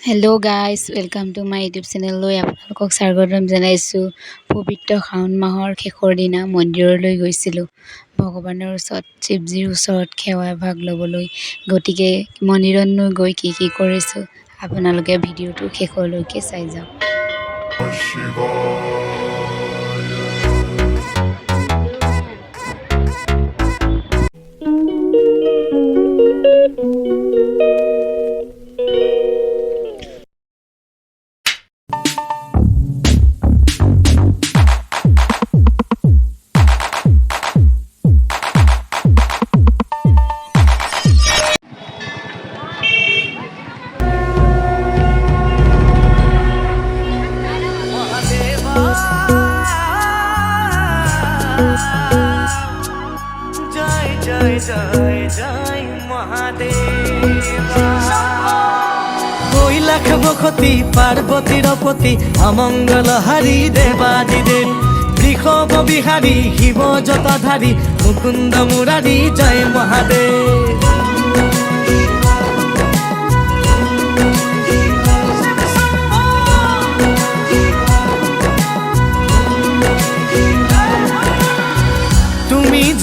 Hello' guys welcome to my YouTube চেনেললৈ আপোনালোকক স্বাগতম জনাইছোঁ। পবিত্ৰ শাওণ মাহৰ শেষৰ দিনা মন্দিৰলৈ গৈছিলোঁ ভগৱানৰ ওচৰত, শিৱজীৰ ওচৰত সেৱা ভাগ ল'বলৈ। গতিকে মন্দিৰতনো গৈ কি কৰিছোঁ আপোনালোকে ভিডিঅ'টো শেষলৈকে চাই যাওক। জয় জয় জয় জয় মহাদেবা। কৈলাশ বসতি পাৰ্বতীৰ পতি অমংগলহাৰী দেৱাদিদেৱ, বৃষভ বিহাৰী শিৱ জটাধাৰী মুকুন্দ মুৰাৰী জয় মহাদেৱ।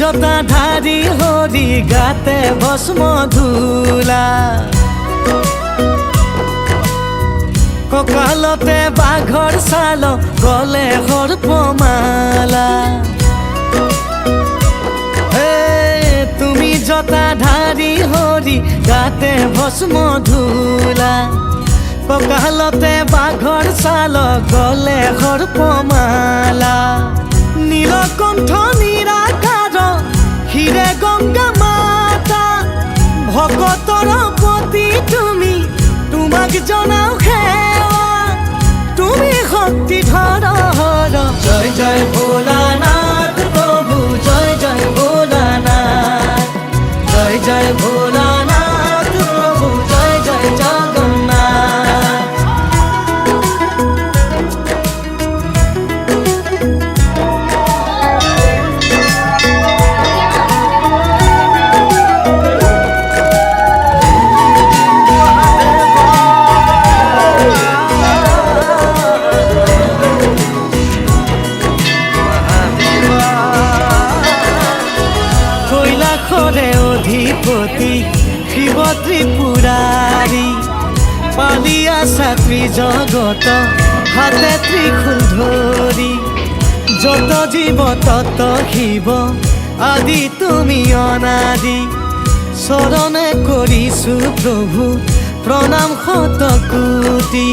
জটাধাৰী হৰি গাতে ভস্ম ধূলা, কঁকালতে বাঘৰ ছাল গলে সৰ্পমালা। তুমি জটাধাৰী হৰি গাতে ভস্ম ধূলা, কঁকালতে বাঘৰ ছাল গলে সৰ্পমালা। নীলকণ্ঠ নিৰাকাৰ হিৰে গংগা মাতা, ভকতৰ পতি তুমি তোমাক জনাও সেৱা, তুমি শক্তিধৰ হৰ। জয় জয় ভোলানাথ প্ৰভু, জয় জয় ভোলানাথ, জয় জয় ভোলানাথ প্ৰভু, জয় জয় জগন্নাথ। অধিপতি শিৱ ত্ৰিপুৰাৰী, পালিয়া ছাত্ৰী জগত হাতে ত্ৰিশূল ধৰি। যত জীৱ তত শিৱ আদি তুমি অনাদি, চৰণে কৰিছোঁ প্ৰভু প্ৰণাম শতকোটি।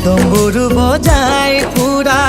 ডম্বৰু বজাই ফুৰা